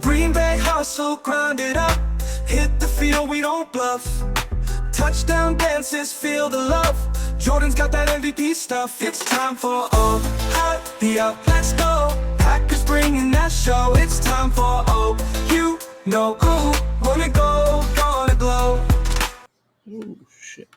Green Bay hustle, grind it up. Hit the field, we don't bluff. Touchdown dances, feel the love. Jordan's got that MVP stuff. It's time for Ohio. Let's go. Packers bringing that show. It's time for you know who. Wanna go, gonna glow. Oh, shit.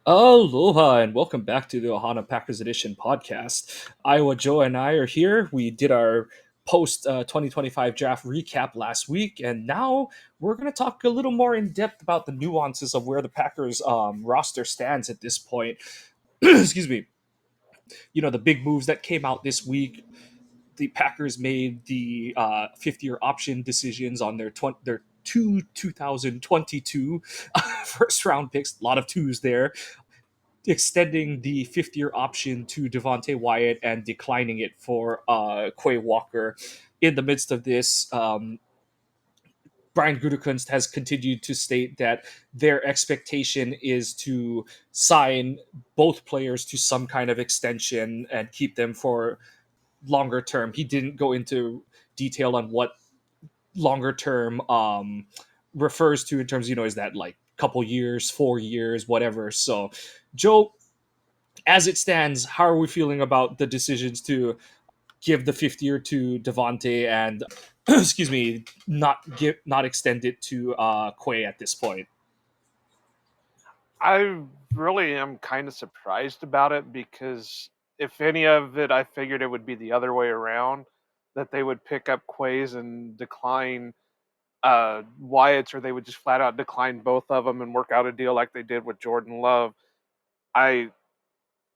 Aloha and welcome back to the Ohana Packers Edition podcast. Iowa Joe and I are here. We did our post 2025 draft recap last week, and now we're going to talk a little more in depth about the nuances of where the Packers roster stands at this point. Excuse me. You know, the big moves that came out this week. The Packers made the fifth-year option decisions on their their 2022 first round picks. A lot of twos there, extending the fifth-year option to Devontae Wyatt and declining it for Quay Walker. In the midst of this, Brian Gutekunst has continued to state that their expectation is to sign both players to some kind of extension and keep them for longer term. He didn't go into detail on what longer term refers to in terms, is that like couple years, 4 years, whatever. So, Joe, as it stands, how are we feeling about the decisions to give the fifth year to Devontae and excuse me, not extend it to Quay at this point? I really am kind of surprised about it because if any of it, I figured it would be the other way around, that they would pick up Quays and decline Wyatt's, or they would just flat out decline both of them and work out a deal like they did with Jordan Love. I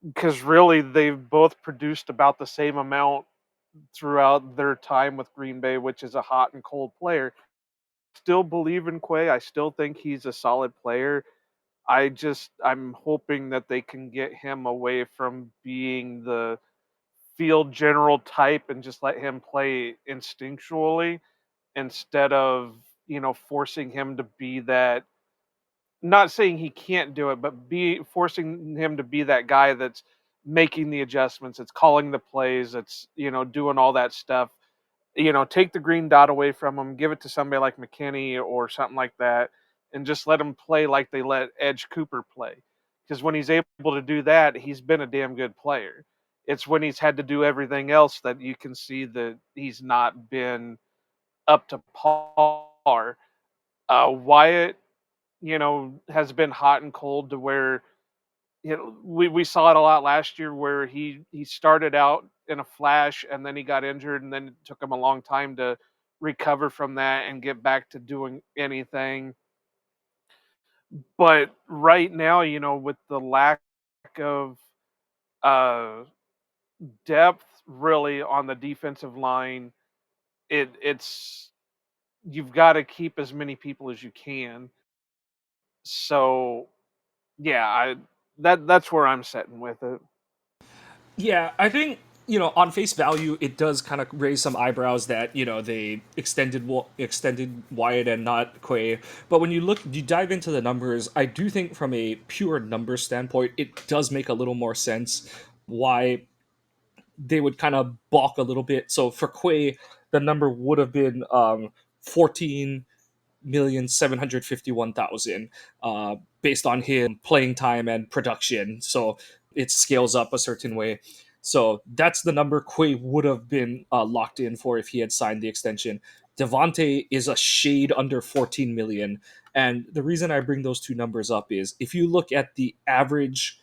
Because really they've both produced about the same amount throughout their time with Green Bay, which is a hot and cold player. Still believe in Quay. I still think he's a solid player. I'm hoping that they can get him away from being the field general type and just let him play instinctually instead of, forcing him to be that, not saying he can't do it, but be forcing him to be that guy that's making the adjustments, it's calling the plays, it's, doing all that stuff. Take the green dot away from him, give it to somebody like McKinney or something like that, and just let him play like they let Edge Cooper play. Because when he's able to do that, he's been a damn good player. It's when he's had to do everything else that you can see that he's not been up to par. Wyatt, has been hot and cold to where we saw it a lot last year where he started out in a flash and then he got injured and then it took him a long time to recover from that and get back to doing anything. But right now, with the lack of uh, depth really on the defensive line, it's you've got to keep as many people as you can. So yeah, that's where I'm sitting with it. Yeah, I think on face value, it does kind of raise some eyebrows that they extended Wyatt and not Quay. But when you dive into the numbers, I do think from a pure number standpoint, it does make a little more sense why they would kind of balk a little bit. So for Quay, the number would have been 14,751,000 based on his playing time and production. So it scales up a certain way. So that's the number Quay would have been locked in for if he had signed the extension. Devontae is a shade under 14 million. And the reason I bring those two numbers up is if you look at the average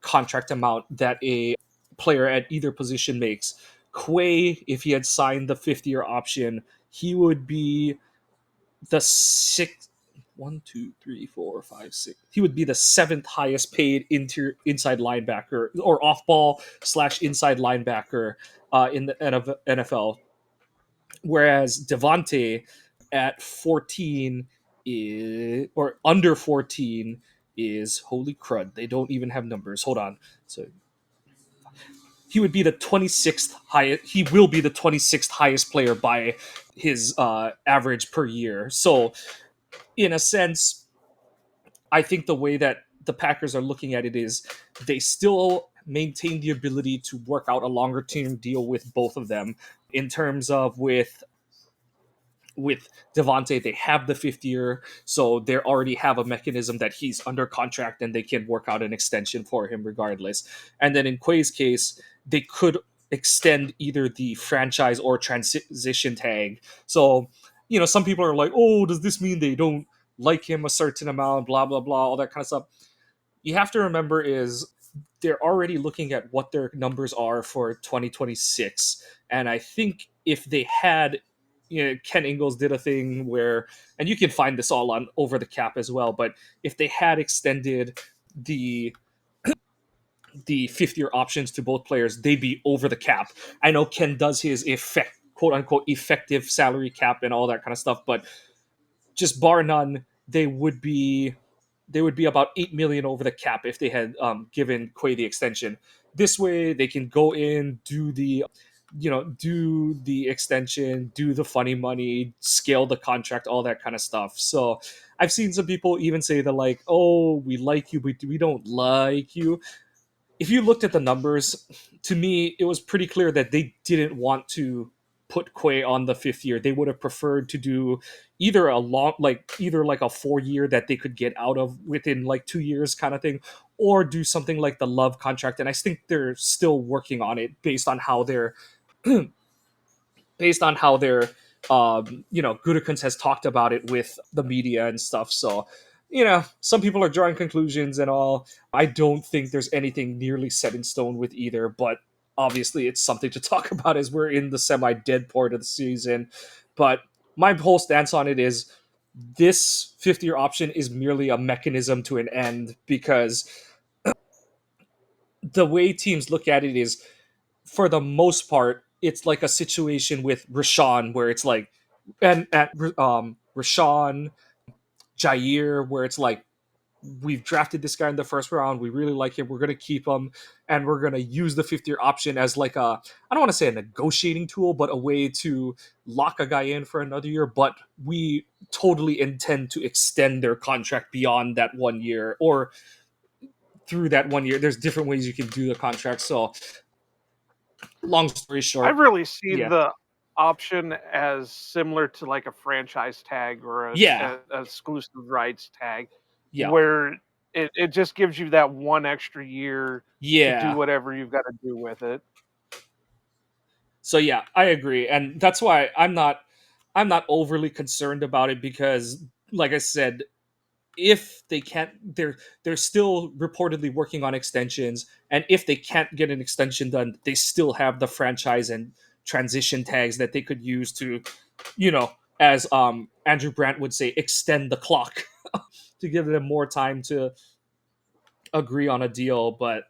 contract amount that a player at either position makes, Quay, if he had signed the fifth-year option, he would be the sixth. One, two, three, four, five, six. He would be the seventh highest paid inside linebacker or off ball / inside linebacker in the NFL. Whereas Devontae at 14 is, or under 14 is, holy crud. They don't even have numbers. Hold on. So he would be the 26th highest. He will be the 26th highest player by his average per year. So in a sense, I think the way that the Packers are looking at it is they still maintain the ability to work out a longer term deal with both of them in terms of with with Devontae, they have the 5th year, so they already have a mechanism that he's under contract and they can work out an extension for him regardless. And then in Quay's case, they could extend either the franchise or transition tag. So, some people are like, oh, does this mean they don't like him a certain amount, blah, blah, blah, all that kind of stuff. You have to remember is they're already looking at what their numbers are for 2026. And I think if they had, Ken Ingalls did a thing where, and you can find this all on Over the Cap as well, but if they had extended the the 5th year options to both players, they'd be over the cap. I know Ken does his quote unquote effective salary cap and all that kind of stuff, but just bar none, they would be about 8 million over the cap if they had given Quay the extension. This way, they can go in, do the extension, do the funny money, scale the contract, all that kind of stuff. So I've seen some people even say that like, oh, we like you, but we don't like you. If you looked at the numbers, to me, it was pretty clear that they didn't want to put Quay on the 5th year. They would have preferred to do either like a 4 year that they could get out of within like 2 years kind of thing, or do something like the Love contract. And I think they're still working on it based on how their Gudikins has talked about it with the media and stuff. So, some people are drawing conclusions and all. I don't think there's anything nearly set in stone with either, but obviously it's something to talk about as we're in the semi-dead part of the season. But my whole stance on it is this 5th year option is merely a mechanism to an end, because the way teams look at it is, for the most part, it's like a situation with Rashawn where it's like, and at Rashawn, Jair, where it's like, we've drafted this guy in the first round, we really like him, we're going to keep him, and we're going to use the 5th year option as like I don't want to say a negotiating tool, but a way to lock a guy in for another year, but we totally intend to extend their contract beyond that 1 year, or through that 1 year. There's different ways you can do the contract. So long story I short, really see yeah, the option as similar to like a franchise tag or yeah, a exclusive rights tag, yeah, where it just gives you that one extra year to do yeah. whatever you've got to do with it. So yeah, I agree, and that's why I'm not overly concerned about it, because, like I said, if they can't, they're still reportedly working on extensions, and if they can't get an extension done, they still have the franchise and transition tags that they could use to, as Andrew Brandt would say, extend the clock to give them more time to agree on a deal. But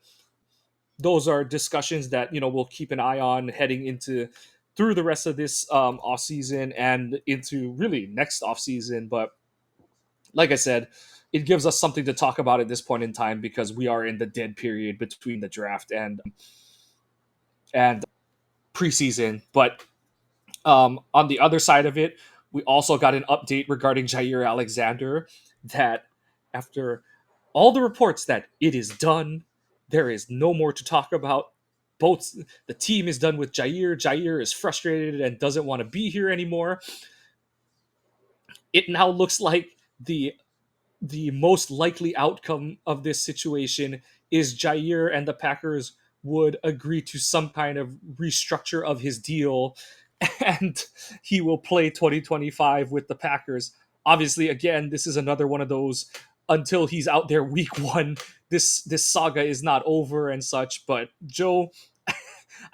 those are discussions that we'll keep an eye on heading into through the rest of this off season and into really next off season. But like I said, it gives us something to talk about at this point in time, because we are in the dead period between the draft and preseason. But on the other side of it, we also got an update regarding Jair Alexander, that after all the reports that it is done, there is no more to talk about. Both the team is done with Jair. Jair is frustrated and doesn't want to be here anymore. It now looks like the most likely outcome of this situation is Jair and the Packers would agree to some kind of restructure of his deal, and he will play 2025 with the Packers. Obviously, again, this is another one of those, until he's out there week 1, this saga is not over and such. But Joe,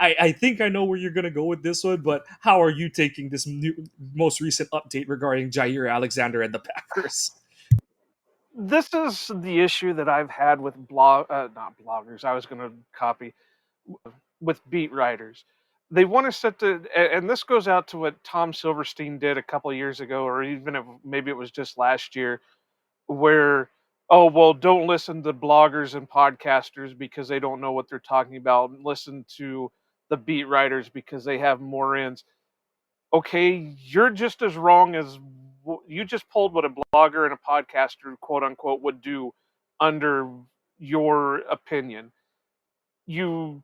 I think I know where you're going to go with this one, but how are you taking this most recent update regarding Jair Alexander and the Packers? This is the issue that I've had with not bloggers. I was going to copy with beat writers. They want to set and this goes out to what Tom Silverstein did a couple of years ago, or even if maybe it was just last year, where, oh, well, don't listen to bloggers and podcasters because they don't know what they're talking about. Listen to the beat writers because they have more ins. Okay, you're just as wrong as you just pulled what a blogger and a podcaster, quote unquote, would do under your opinion. You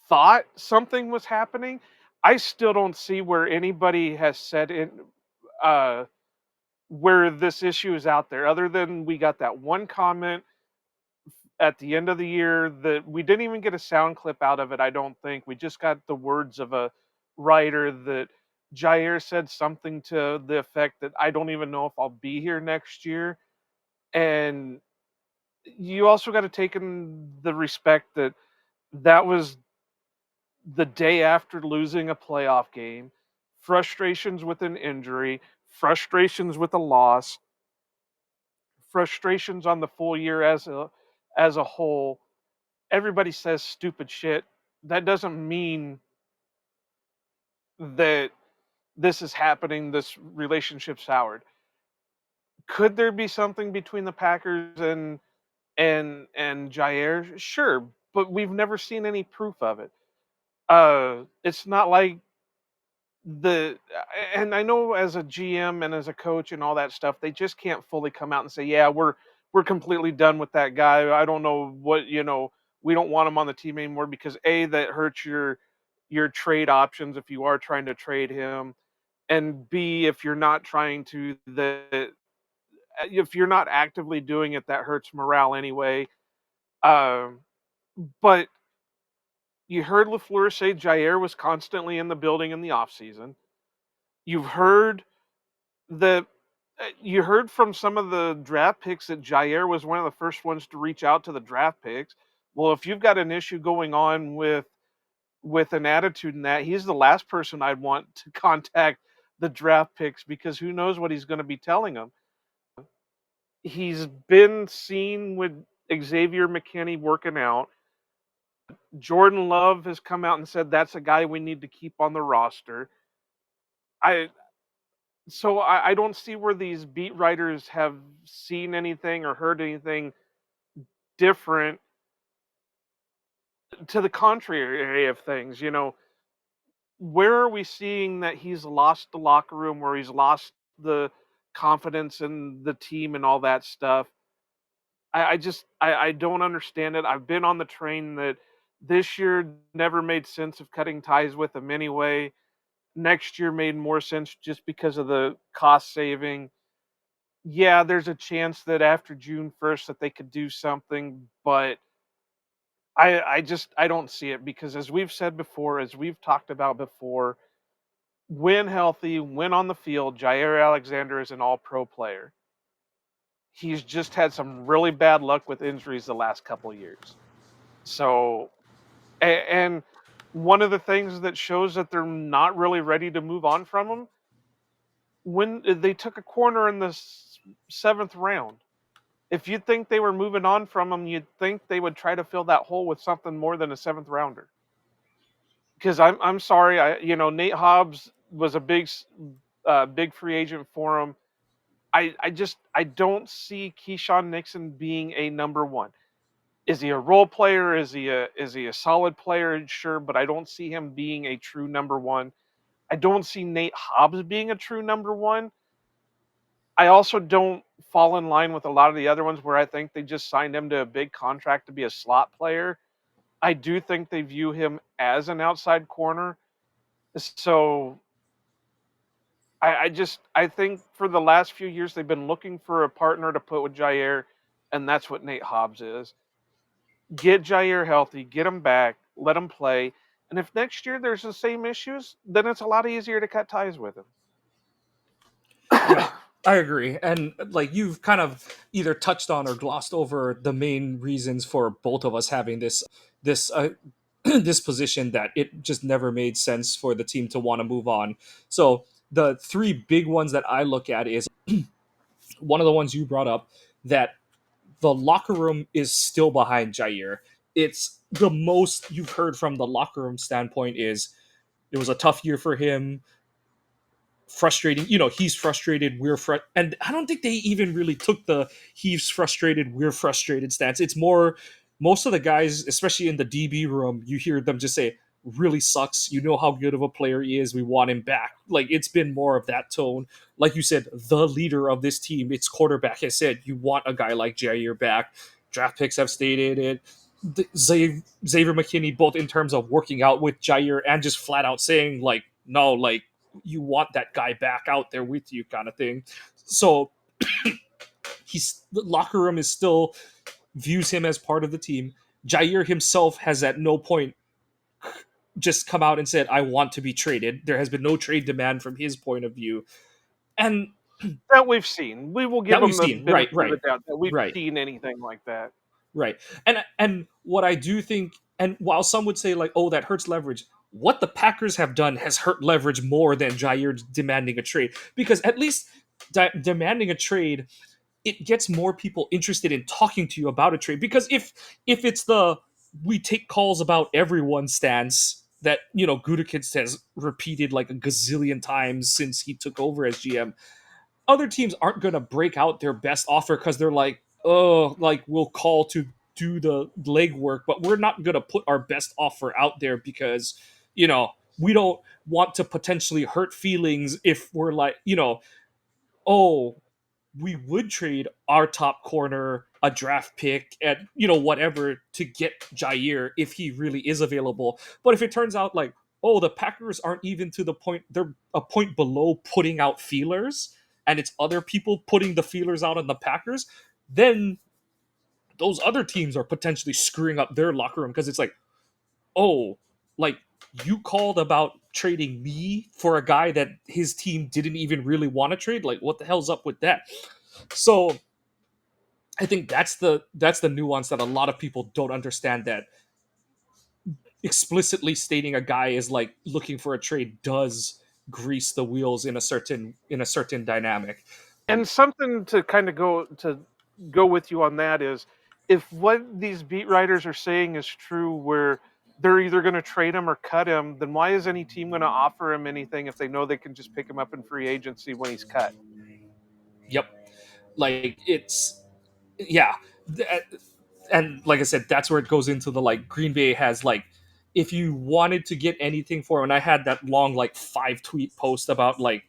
thought something was happening. I still don't see where anybody has said it, uh, where this issue is out there, other than we got that one comment at the end of the year that we didn't even get a sound clip out of it. I don't think we just got the words of a writer that Jair said something to the effect that I don't even know if I'll be here next year. And you also got to take in the respect that that was the day after losing a playoff game, frustrations with an injury, frustrations with a loss, frustrations on the full year as a whole. Everybody says stupid shit. That doesn't mean that this is happening, this relationship soured. Could there be something between the Packers and Jair? Sure, but we've never seen any proof of it. It's not like the and I know as a GM and as a coach and all that stuff, they just can't fully come out and say, "Yeah, we're completely done with that guy. I don't know what, we don't want him on the team anymore," because A, that hurts your trade options if you are trying to trade him, and B, if you're not trying to, that if you're not actively doing it, that hurts morale anyway. Um, but you heard LaFleur say Jair was constantly in the building in the offseason. You've heard the you heard from some of the draft picks that Jair was one of the first ones to reach out to the draft picks. Well, if you've got an issue going on with an attitude in that, he's the last person I'd want to contact the draft picks, because who knows what he's going to be telling them. He's been seen with Xavier McKinney working out. Jordan Love has come out and said that's a guy we need to keep on the roster. I I don't see where these beat writers have seen anything or heard anything different to the contrary of things. Where are we seeing that he's lost the locker room, where he's lost the confidence in the team and all that stuff? I don't understand it. I've been on the train that this year never made sense of cutting ties with him anyway. Next year made more sense just because of the cost saving. Yeah, there's a chance that after June 1st that they could do something, but I don't see it, because as we've said before, as we've talked about before, when healthy, when on the field, Jair Alexander is an all-pro player. He's just had some really bad luck with injuries the last couple years. So, and one of the things that shows that they're not really ready to move on from him, when they took a corner in the seventh round. If you'd think they were moving on from him, you'd think they would try to fill that hole with something more than a seventh rounder. Because I'm sorry, Nate Hobbs was a big free agent for him. I don't see Keyshawn Nixon being a number one. Is he a role player? Is he a solid player? Sure, but I don't see him being a true number one. I don't see Nate Hobbs being a true number one. I also don't fall in line with a lot of the other ones where I think they just signed him to a big contract to be a slot player. I do think they view him as an outside corner. So I think for the last few years they've been looking for a partner to put with Jair, and that's what Nate Hobbs is. Get Jair healthy, get him back, let him play, and if next year there's the same issues, then it's a lot easier to cut ties with him. Yeah, I agree. And like you've kind of either touched on or glossed over the main reasons for both of us having this this position, that it just never made sense for the team to want to move on. So the three big ones that I look at is one of the ones you brought up, that the locker room is still behind Jair. It's the most you've heard from the locker room standpoint is it was a tough year for him, frustrating. He's frustrated, and I don't think they even really took the he's frustrated, we're frustrated stance. It's more, most of the guys, especially in the DB room, you hear them just say, really sucks. You know how good of a player he is. We want him back. Like, it's been more of that tone. Like you said, the leader of this team, its quarterback has said, you want a guy like Jair back. Draft picks have stated it. Xavier McKinney, both in terms of working out with Jair and just flat out saying like, no, like you want that guy back out there with you, kind of thing. So he's the locker room is still views him as part of the team. Jair himself has at no point just come out and said, I want to be traded. There has been no trade demand from his point of view. And That we've seen. We will give that we've them the seen. Right, benefit of right, the doubt that we've right, seen anything like that. right. And what I do think, and while some would say like, oh, that hurts leverage, what the Packers have done has hurt leverage more than Jair demanding a trade. Because at least demanding a trade, it gets more people interested in talking to you about a trade. Because if it's the we take calls about everyone stance that Gutekunst has repeated like a gazillion times since he took over as GM, other teams aren't going to break out their best offer because they're like, oh, like we'll call to do the legwork, but we're not going to put our best offer out there because we don't want to potentially hurt feelings if we're like, oh, we would trade our top corner, a draft pick, and whatever to get Jair if he really is available. But if it turns out like, oh, the Packers aren't even to the point; they're a point below putting out feelers, and it's other people putting the feelers out on the Packers, then those other teams are potentially screwing up their locker room because it's like, oh, like you called about trading me for a guy that his team didn't even really want to trade. Like, what the hell's up with that? So I think that's the nuance that a lot of people don't understand, that explicitly stating a guy is like looking for a trade does grease the wheels in a certain dynamic. And something to kind of go with you on that is, if what these beat writers are saying is true, where they're either going to trade him or cut him, then why is any team going to offer him anything if they know they can just pick him up in free agency when he's cut? Yep. Like it's yeah. And like I said, that's where it goes into the like Green Bay has like, if you wanted to get anything for him, and I had that long like 5 tweet post about like,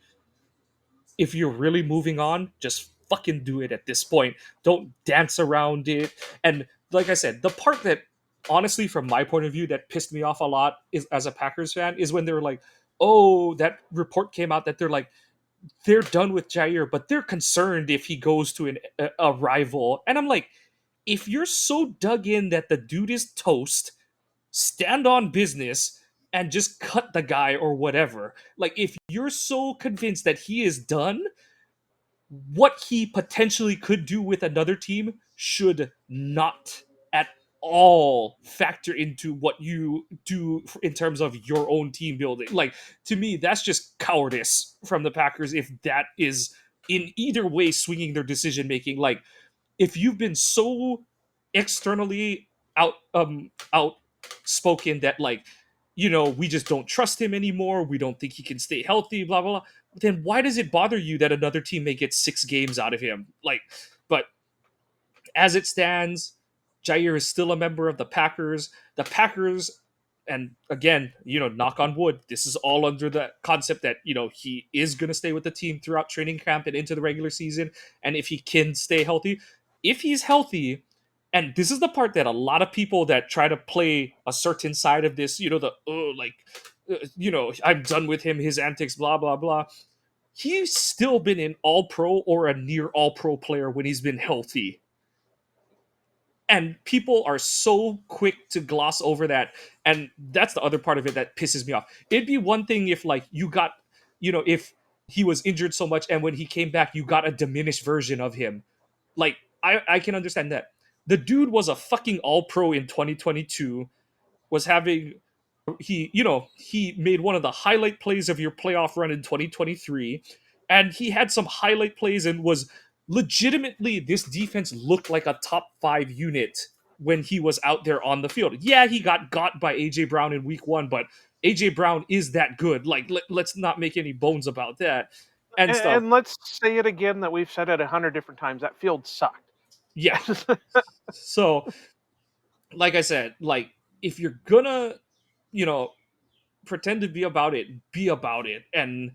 if you're really moving on, just fucking do it at this point. Don't dance around it. And like I said, the part that honestly, from my point of view, that pissed me off a lot is as a Packers fan is when they were like, oh, that report came out that they're like, they're done with Jair, but they're concerned if he goes to a rival. And I'm like, if you're so dug in that the dude is toast, stand on business and just cut the guy or whatever. Like, if you're so convinced that he is done, what he potentially could do with another team should not at all factor into what you do in terms of your own team building. Like, to me, that's just cowardice from the Packers if that is in either way swinging their decision making. Like, if you've been so externally outspoken that like, we just don't trust him anymore, we don't think he can stay healthy, blah blah blah, then why does it bother you that another team may get 6 games out of him? Like, but as it stands, Jair is still a member of the Packers. The Packers, and again, knock on wood, this is all under the concept that, he is going to stay with the team throughout training camp and into the regular season. And if he can stay healthy, if he's healthy, and this is the part that a lot of people that try to play a certain side of this, I'm done with him, his antics, blah, blah, blah. He's still been an all pro or a near all pro player when he's been healthy, and people are so quick to gloss over that. And that's the other part of it that pisses me off. It'd be one thing if like you got, if he was injured so much and when he came back you got a diminished version of him. Like, I can understand that. The dude was a fucking all pro in 2022, was having, he made one of the highlight plays of your playoff run in 2023, and he had some highlight plays and was legitimately, this defense looked like a top 5 unit when he was out there on the field. Yeah, he got by AJ Brown in week 1, but AJ Brown is that good. Like, let's not make any bones about that and stuff. And let's say it again that we've said it 100 different times. That field sucked. Yeah. So, like I said, like, if you're gonna, you know pretend to be about it, be about it. And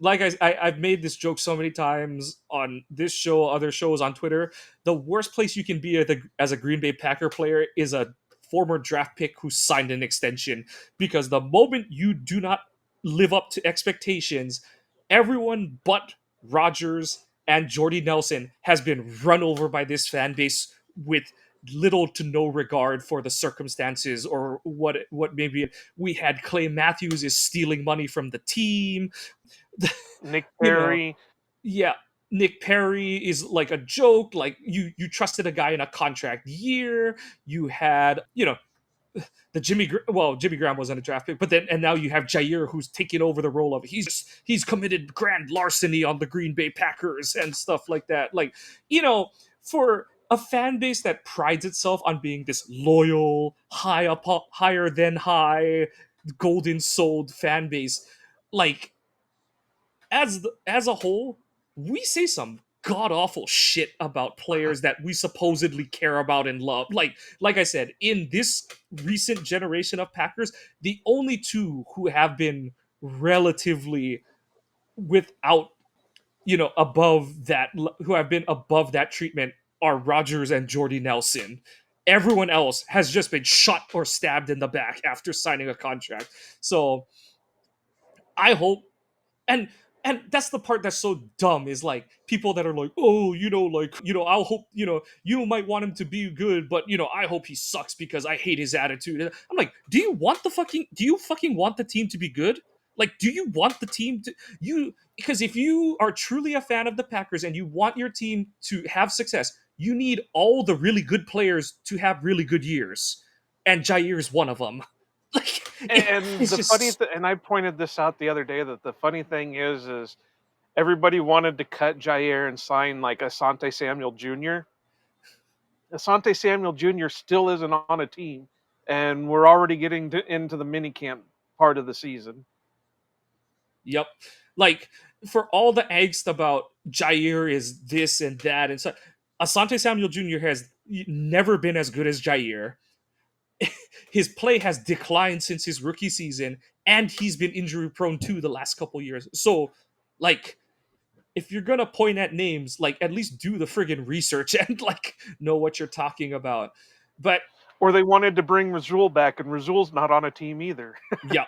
like I've made this joke so many times on this show, other shows on Twitter. The worst place you can be as a Green Bay Packer player is a former draft pick who signed an extension, because the moment you do not live up to expectations, everyone but Rodgers and Jordy Nelson has been run over by this fan base with little to no regard for the circumstances or what maybe we had. Clay Matthews is stealing money from the team. Nick you know, Perry. yeah, Nick Perry is like a joke. Like you trusted a guy in a contract year. You had the Jimmy Graham wasn't a draft pick, but then and now you have Jair, who's taking over the role of he's committed grand larceny on the Green Bay Packers and stuff like that. Like, for a fan base that prides itself on being this loyal, higher than high, golden souled fan base, like as a whole, we say some god awful shit about players that we supposedly care about and love. Like I said, in this recent generation of Packers, the only two who have been relatively without, above that, who have been above that treatment are Rodgers and Jordy Nelson. Everyone else has just been shot or stabbed in the back after signing a contract. So I hope, and that's the part that's so dumb, is like people that are like, oh, I'll hope, you might want him to be good, but I hope he sucks because I hate his attitude. And I'm like, do you fucking want the team to be good? Like, do you want the team to you because if you are truly a fan of the Packers and you want your team to have success, you need all the really good players to have really good years, and Jair's one of them. Like, And it's the funny just, th- and I pointed this out the other day that the funny thing is everybody wanted to cut Jair and sign like Asante Samuel Jr. Asante Samuel Jr. still isn't on a team, and we're already getting into the minicamp part of the season. yep. Like, for all the angst about Jair is this and that and so, Asante Samuel Jr. has never been as good as Jair. His play has declined since his rookie season, and he's been injury prone too the last couple years. So, like, if you're gonna point at names, like, at least do the friggin' research and like know what you're talking about. But Or they wanted to bring Razul back, and Razul's not on a team either. yeah,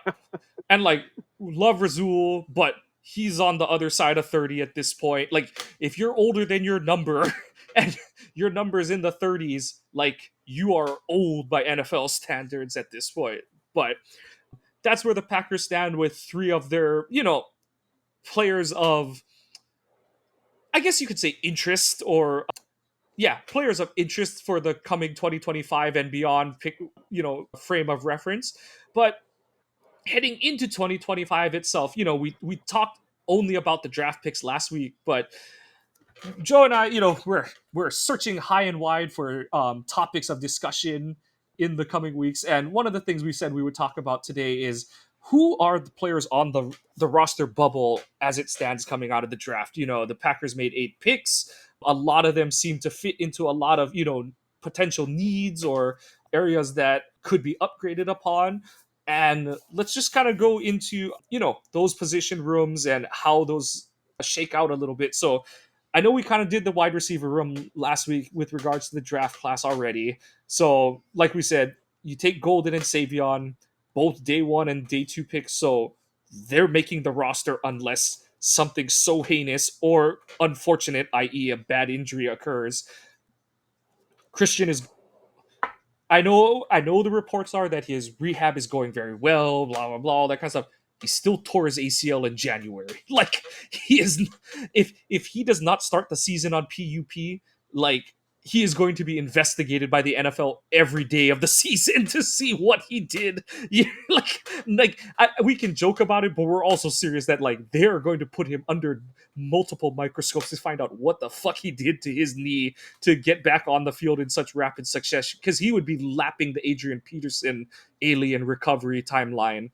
and like, love Razul, but he's on the other side of 30 at this point. Like, if you're older than your number and your number's in the 30s, like, you are old by NFL standards at this point. But that's where the Packers stand with three of their, players of, I guess you could say, interest, or yeah, players of interest for the coming 2025 and beyond pick, frame of reference. But heading into 2025 itself, we talked only about the draft picks last week, but Joe and I, we're searching high and wide for topics of discussion in the coming weeks, and one of the things we said we would talk about today is who are the players on the roster bubble as it stands coming out of the draft. The Packers made 8 picks. A lot of them seem to fit into a lot of potential needs or areas that could be upgraded upon. And let's just kind of go into those position rooms and how those shake out a little bit. So I know we kind of did the wide receiver room last week with regards to the draft class already. So, like we said, you take Golden and Savion, both day one and day two picks. So they're making the roster unless something so heinous or unfortunate, i.e., a bad injury occurs. Christian is, I know the reports are that his rehab is going very well, blah blah blah, all that kind of stuff. He still tore his ACL in January. Like, he is, if he does not start the season on PUP, like, he is going to be investigated by the NFL every day of the season to see what he did. Yeah, we can joke about it, but we're also serious that, like, they're going to put him under multiple microscopes to find out what the fuck he did to his knee to get back on the field in such rapid succession, because he would be lapping the Adrian Peterson alien recovery timeline.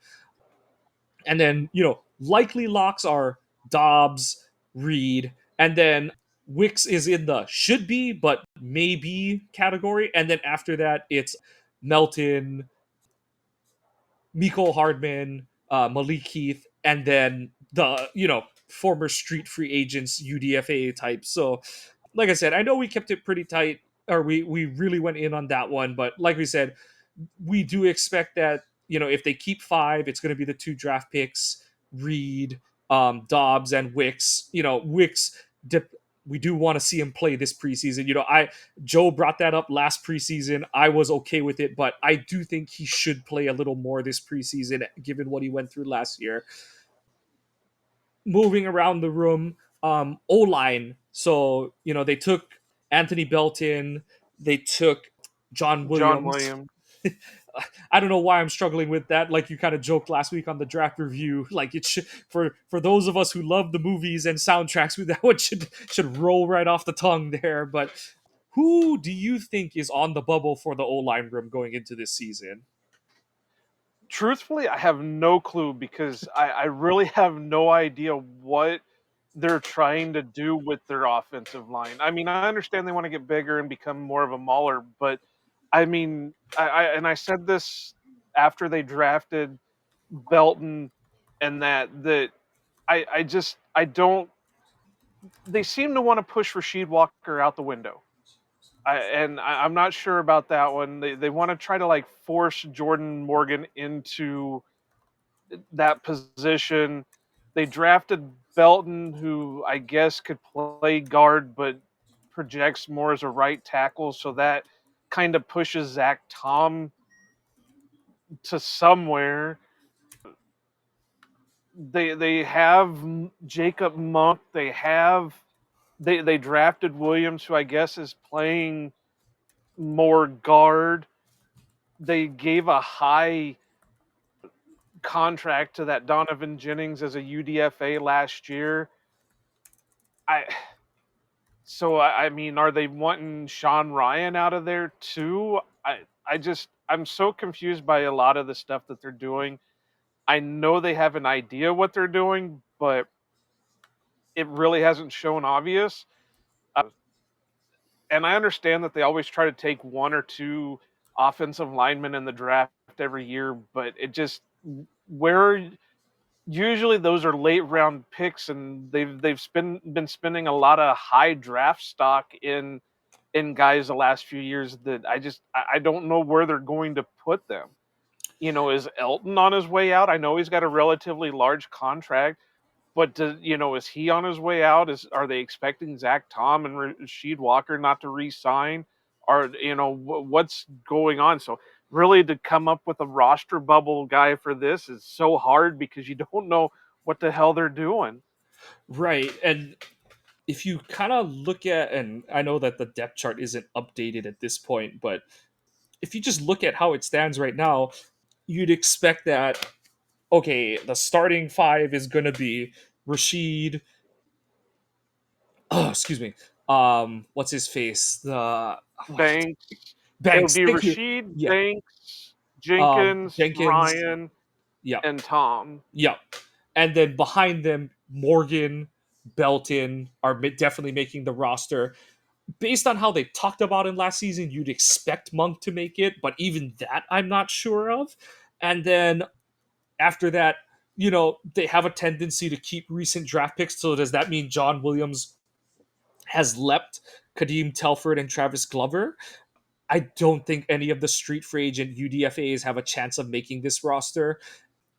And then, likely locks are Dobbs, Reed, and then Wicks is in the should be but maybe category. And then after that, it's Melton, Miko Hardman, Malik Heath, and then the former street free agents UDFA type. So like I said, I know we kept it pretty tight, or we really went in on that one, but like we said, we do expect that if they keep five, it's going to be the two draft picks, Reed, Dobbs, and Wicks. Wicks. We do want to see him play this preseason. I Joe brought that up last preseason. I was okay with it, but I do think he should play a little more this preseason, given what he went through last year. Moving around the room, O line. So they took Anthony Belton, they took John John Williams. Williams. I don't know why I'm struggling with that. Like you kind of joked last week on the draft review, like it should for those of us who love the movies and soundtracks, that one should roll right off the tongue there. But who do you think is on the bubble for the O line room going into this season? Truthfully, I have no clue because I really have no idea what they're trying to do with their offensive line. I mean, I understand they want to get bigger and become more of a mauler, but I mean, I said this after they drafted Belton and that I don't. They seem to want to push Rasheed Walker out the window. I'm not sure about that one. They want to try to like force Jordan Morgan into that position. They drafted Belton, who I guess could play guard, but projects more as a right tackle. So that kind of pushes Zach Tom to somewhere. They have Jacob Monk. They drafted Williams, who I guess is playing more guard. They gave a high contract to that Donovan Jennings as a UDFA last year. I I mean, are they wanting Sean Ryan out of there too? I'm so confused by a lot of the stuff that they're doing. I know they have an idea what they're doing, but it really hasn't shown obvious. And I understand that they always try to take one or two offensive linemen in the draft every year, but it just where usually those are late round picks, and been spending a lot of high draft stock in guys the last few years that I don't know where they're going to put them. Is Elton on his way out? I know he's got a relatively large contract, but is he on his way out? Are they expecting Zach Tom and Rasheed Walker not to re-sign? Or what's going on? So really, to come up with a roster bubble guy for this is so hard because you don't know what the hell they're doing. Right. And if you kind of look at, and I know that the depth chart isn't updated at this point, but if you just look at how it stands right now, you'd expect that, okay, the starting five is going to be Rashid, oh, excuse me, what's his face? Banks. It would Banks. be Thank you. Rasheed, Yeah. Banks, Jenkins, Jenkins. Ryan, Yeah. and Tom. Yeah. And then behind them, Morgan, Belton are definitely making the roster. Based on how they talked about him last season, you'd expect Monk to make it, but even that I'm not sure of. And then after that, they have a tendency to keep recent draft picks. So does that mean John Williams has leapt Kadeem Telford and Travis Glover? I don't think any of the street free agent UDFAs have a chance of making this roster.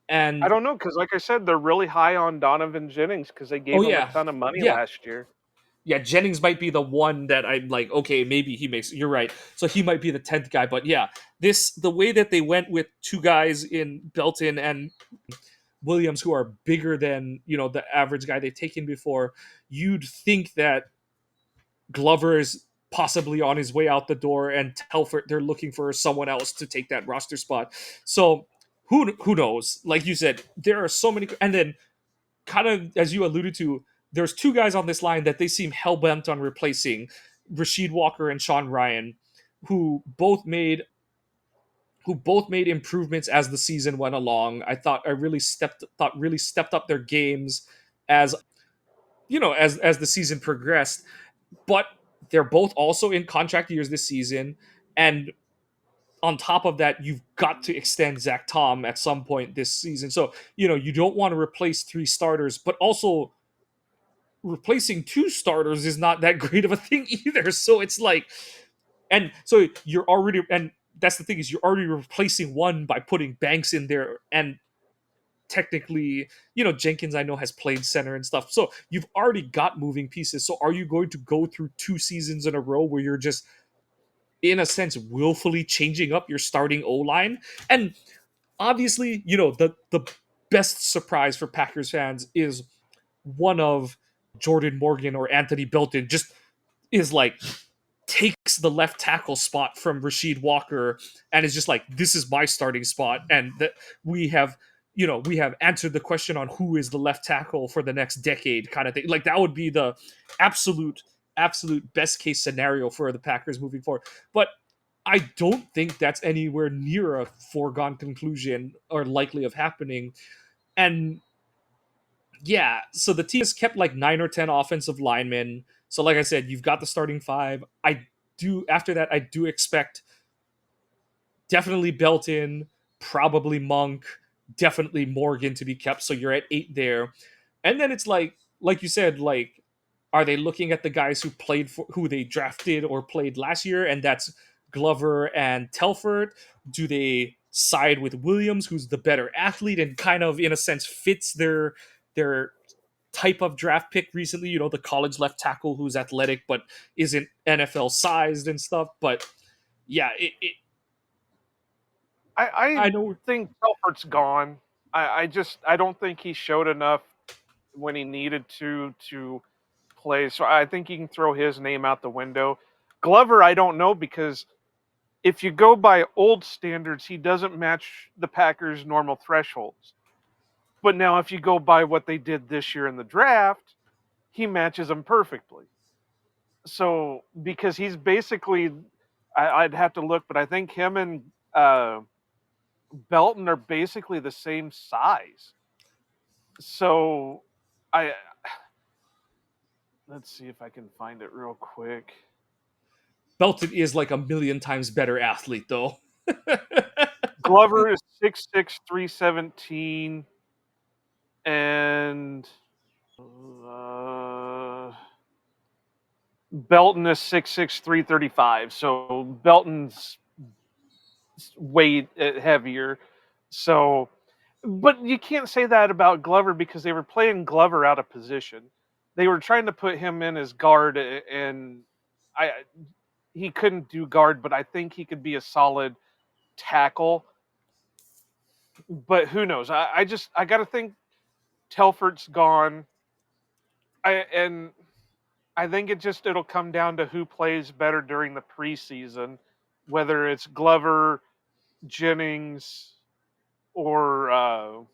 I And don't know because, like I said, they're really high on Donovan Jennings because they oh gave him a yeah, ton of money yeah, last year. yeah. Jennings might be the one that I'm like, okay, maybe he makes. You're right. So he might be the 10th guy. But yeah, the way that they went with two guys in Belton and Williams who are bigger than the average guy they've taken before, you'd think that Glover is possibly on his way out the door, and Telford they're looking for someone else to take that roster spot. So who knows? Like you said, there are so many, and then kind of as you alluded to, there's two guys on this line that they seem hell bent on replacing, Rasheed Walker and Sean Ryan, who both made improvements as the season went along. I really stepped up their games as as the season progressed. But they're both also in contract years this season, and on top of that, you've got to extend Zach Tom at some point this season. So, you don't want to replace three starters, but also replacing two starters is not that great of a thing either. So it's like, and so you're already, and that's the thing is you're already replacing one by putting Banks in there, and technically, Jenkins I know has played center and stuff. So you've already got moving pieces. So are you going to go through two seasons in a row where you're just in a sense willfully changing up your starting O line? And obviously, the best surprise for Packers fans is one of Jordan Morgan or Anthony Belton just is like takes the left tackle spot from Rasheed Walker and is just like, this is my starting spot, and that we have answered the question on who is the left tackle for the next decade, kind of thing. Like that would be the absolute best case scenario for the Packers moving forward. But I don't think that's anywhere near a foregone conclusion or likely of happening. And yeah, so the team has kept like 9 or 10 offensive linemen. So like I said, you've got the starting five. I do expect definitely Belton, probably Monk, definitely Morgan to be kept. So you're at 8 there. And then it's like you said, like, are they looking at the guys who they drafted or played last year? And that's Glover and Telford. Do they side with Williams, who's the better athlete and kind of in a sense fits their type of draft pick recently? The college left tackle who's athletic but isn't NFL sized and stuff. But yeah, I I know. think Telfert's gone. I don't think he showed enough when he needed to play. So I think you can throw his name out the window. Glover, I don't know, because if you go by old standards, he doesn't match the Packers' normal thresholds. But now, if you go by what they did this year in the draft, he matches them perfectly. So because he's basically, I'd have to look, but I think him and Belton are basically the same size. So I let's see if I can find it real quick. Belton is like a million times better athlete, though. Glover is 6'6", 317, and uh, Belton is 6'6", 335. So Belton's way heavier. So, but you can't say that about Glover because they were playing Glover out of position. They were trying to put him in as guard, and I he couldn't do guard, but I think he could be a solid tackle. But who knows? I got to think Telfert's gone. And I think it'll come down to who plays better during the preseason, whether it's Glover, Jennings, or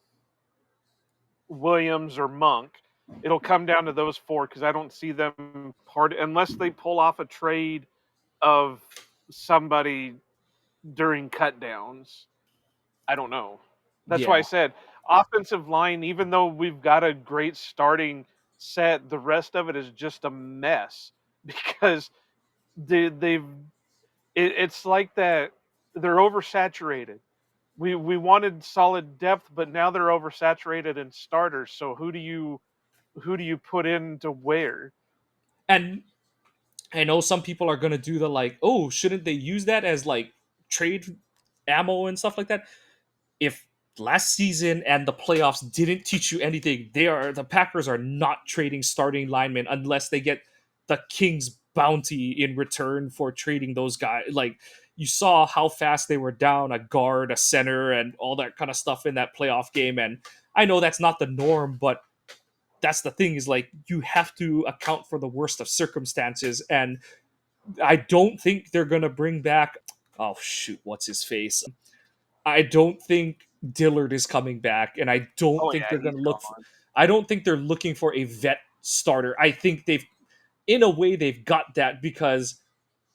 Williams or Monk. It'll come down to those four because I don't see them part unless they pull off a trade of somebody during cutdowns. I don't know. That's why I Yeah. said offensive line, even though we've got a great starting set, the rest of it is just a mess because they've it's like that they're oversaturated. We wanted solid depth, but now they're oversaturated in starters. So who do you put into where? And I know some people are going to do the like, oh, shouldn't they use that as like trade ammo and stuff like that? If last season and the playoffs didn't teach you anything, the Packers are not trading starting linemen unless they get the King's bounty in return for trading those guys. Like you saw how fast they were down a guard, a center, and all that kind of stuff in that playoff game. And I know that's not the norm, but that's the thing is like you have to account for the worst of circumstances. And I don't think they're gonna bring back. Oh shoot, what's his face? I don't think Dillard is coming back, and I don't Oh think yeah, they're going he's to look. gone. I don't think they're looking for a vet starter. I think in a way, they've got that because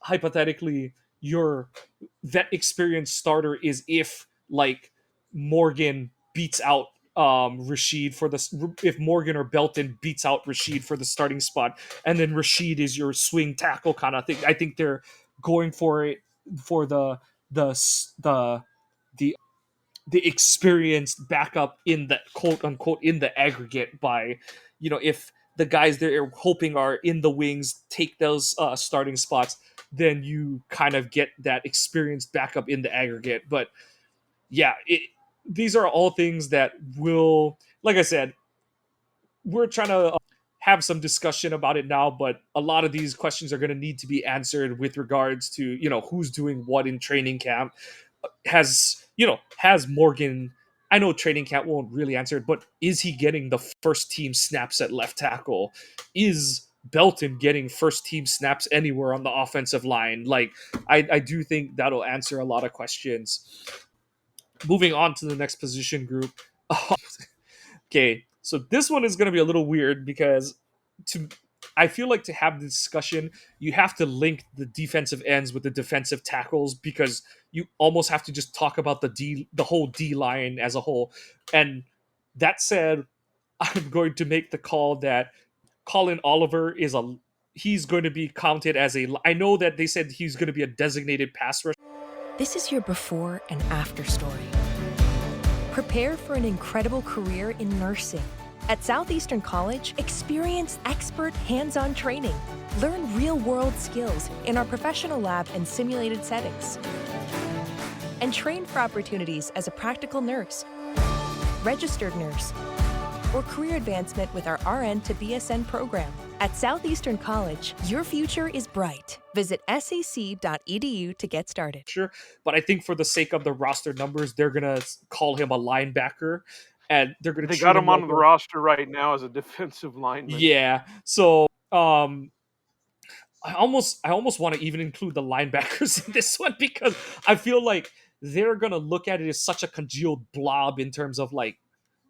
hypothetically, your vet experience starter is if like Morgan beats out Rashid for the if Morgan or Belton beats out Rashid for the starting spot, and then Rashid is your swing tackle kind of thing. I think they're going for it for the the the the experienced backup in the quote unquote in the aggregate by, if the guys they're hoping are in the wings take those starting spots, then you kind of get that experienced backup in the aggregate. But yeah, these are all things that will, like I said, we're trying to have some discussion about it now, but a lot of these questions are going to need to be answered with regards to, who's doing what in training camp. Has Morgan, I know training camp won't really answer it, but is he getting the first team snaps at left tackle? Is Belton getting first team snaps anywhere on the offensive line? Like, I do think that'll answer a lot of questions. Moving on to the next position group. Okay, so this one is going to be a little weird because to I feel like to have the discussion, you have to link the defensive ends with the defensive tackles because you almost have to just talk about the whole D line as a whole. And that said, I'm going to make the call that Colin Oliver he's going to be counted as a. I know that they said he's going to be a designated pass rusher. This is your before and after story. Prepare for an incredible career in nursing. At Southeastern College, experience expert hands-on training. Learn real-world skills in our professional lab and simulated settings. And train for opportunities as a practical nurse, registered nurse, or career advancement with our RN to BSN program. At Southeastern College, your future is bright. Visit sec.edu to get started. Sure, but I think for the sake of the roster numbers, they're gonna call him a linebacker, and they're gonna They treat got him him on like the roster right now as a defensive lineman. yeah. So I almost want to even include the linebackers in this one because I feel like they're gonna look at it as such a congealed blob in terms of like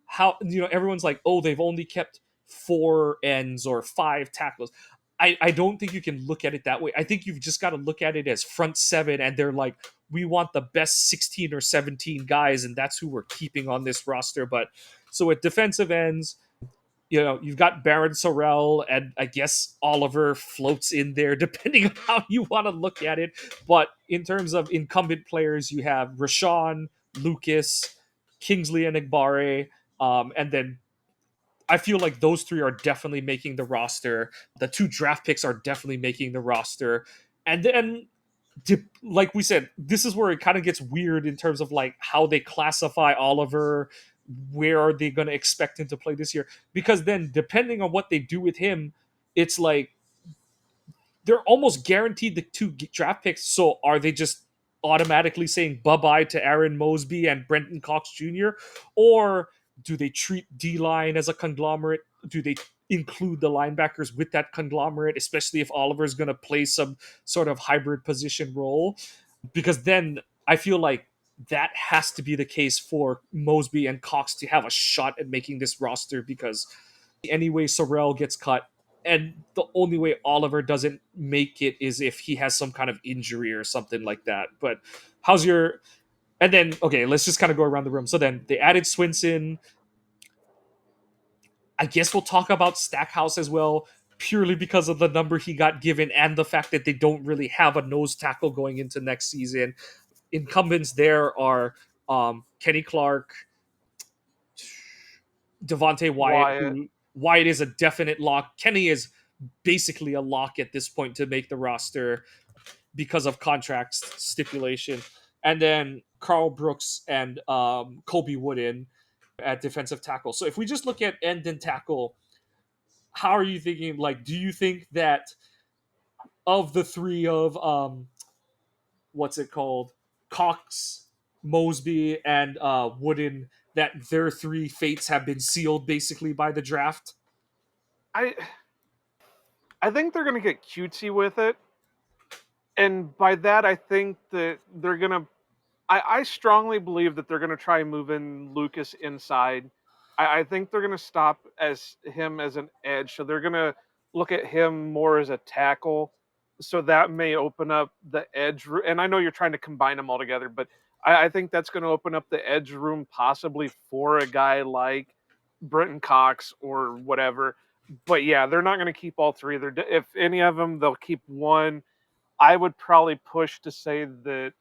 how everyone's like, oh, they've only kept 4 ends or 5 tackles. I don't think you can look at it that way. I think you've just got to look at it as front seven, and they're like, we want the best 16 or 17 guys, and that's who we're keeping on this roster. But so at defensive ends, you've got Baron Sorrell, and I guess Oliver floats in there, depending on how you want to look at it. But in terms of incumbent players, you have Rashawn, Lucas, Kingsley, and Igbare, and then I feel like those three are definitely making the roster. The 2 draft picks are definitely making the roster, and then like we said, this is where it kind of gets weird in terms of like how they classify Oliver. Where are they going to expect him to play this year? Because then, depending on what they do with him, it's like they're almost guaranteed the 2 draft picks. So are they just automatically saying bye bye to Aaron Mosby and Brenton Cox Jr., or do they treat D line as a conglomerate? Do they include the linebackers with that conglomerate, especially if Oliver's going to play some sort of hybrid position role? Because then I feel like that has to be the case for Mosby and Cox to have a shot at making this roster because anyway Sorrell gets cut, and the only way Oliver doesn't make it is if he has some kind of injury or something like that. But how's your and then okay, let's just kind of go around the room. So then they added Swinson. I guess we'll talk about Stackhouse as well, purely because of the number he got given and the fact that they don't really have a nose tackle going into next season. Incumbents there are Kenny Clark, Devontae Wyatt, Wyatt. who Wyatt is a definite lock. Kenny is basically a lock at this point to make the roster because of contract stipulation. And then Carl Brooks and Kobe Wooden at defensive tackle. So if we just look at end and tackle, how are you thinking? Like, do you think that of the three of what's it called, Cox, Mosby, and Wooden, that their 3 fates have been sealed basically by the draft? I I think they're gonna get cutesy with it, and by that I think that they're gonna. I strongly believe that they're gonna try moving Lucas inside. I think they're gonna stop as him as an edge, so they're gonna look at him more as a tackle. So that may open up the edge, and I know you're trying to combine them all together, but I think that's going to open up the edge room possibly for a guy like Brenton Cox or whatever. But yeah, they're not going to keep all three. If any of them, they'll keep one. I would probably push to say that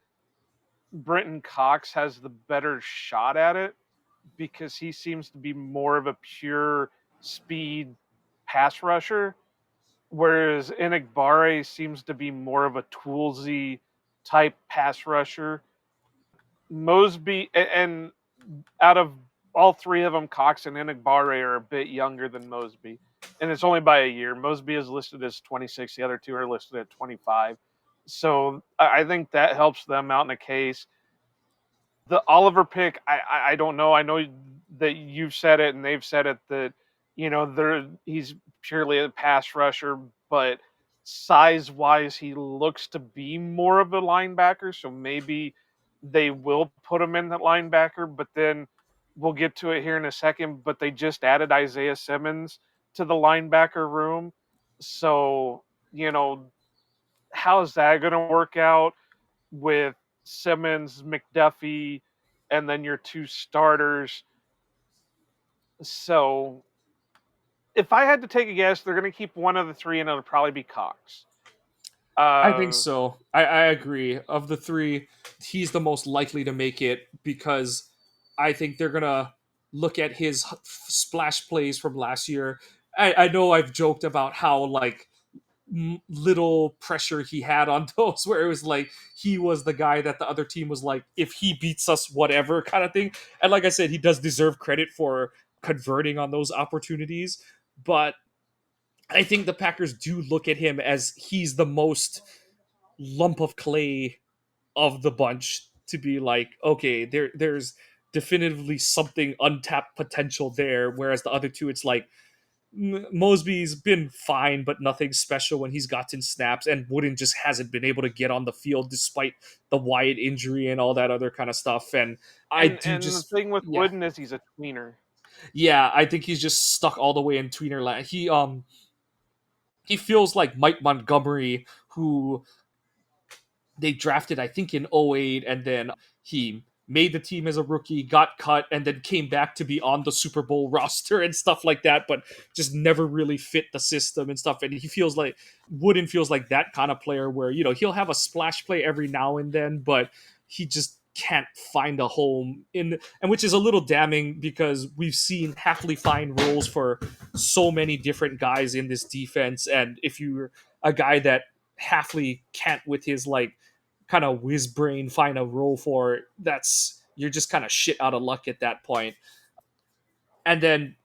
Brenton Cox has the better shot at it because he seems to be more of a pure speed pass rusher, whereas Enigbare seems to be more of a toolsy type pass rusher. Mosby and out of all three of them, Cox and Enigbare are a bit younger than Mosby, and it's only by a year. Mosby is listed as 26; the other two are listed at 25. So I think that helps them out in a case. The Oliver pick, I don't know. I know that you've said it and they've said it that he's purely a pass rusher, but size wise he looks to be more of a linebacker. So maybe they will put him in the linebacker, but then we'll get to it here in a second. But they just added Isaiah Simmons to the linebacker room, so how is that going to work out with Simmons, McDuffie, and then your two starters? So if I had to take a guess, they're going to keep one of the three, and it'll probably be Cox. I think Uh, so. I agree. Of the three, he's the most likely to make it because I think they're gonna look at his splash plays from last year. I know I've joked about how like little pressure he had on those, where it was like he was the guy that the other team was like, if he beats us, whatever kind of thing. And like I said, he does deserve credit for converting on those opportunities, but I think the Packers do look at him as he's the most lump of clay of the bunch to be like, okay, there's definitively something untapped potential there. Whereas the other two, it's like Mosby's been fine, but nothing special when he's gotten snaps, and Wooden just hasn't been able to get on the field despite the Wyatt injury and all that other kind of stuff. And I do and the just, thing with yeah, Wooden is he's a tweener. yeah, I think he's just stuck all the way in tweener land. He feels like Mike Montgomery, who they drafted, I think, in '08, and then he made the team as a rookie, got cut, and then came back to be on the Super Bowl roster and stuff like that, but just never really fit the system and stuff. And he feels like Wooden feels like that kind of player where, he'll have a splash play every now and then, but he just can't find a home in, and which is a little damning because we've seen happily find roles for so many different guys in this defense. And if you're a guy that Halfley can't with his like kind of whiz brain find a role for, that's you're just kind of shit out of luck at that point. And then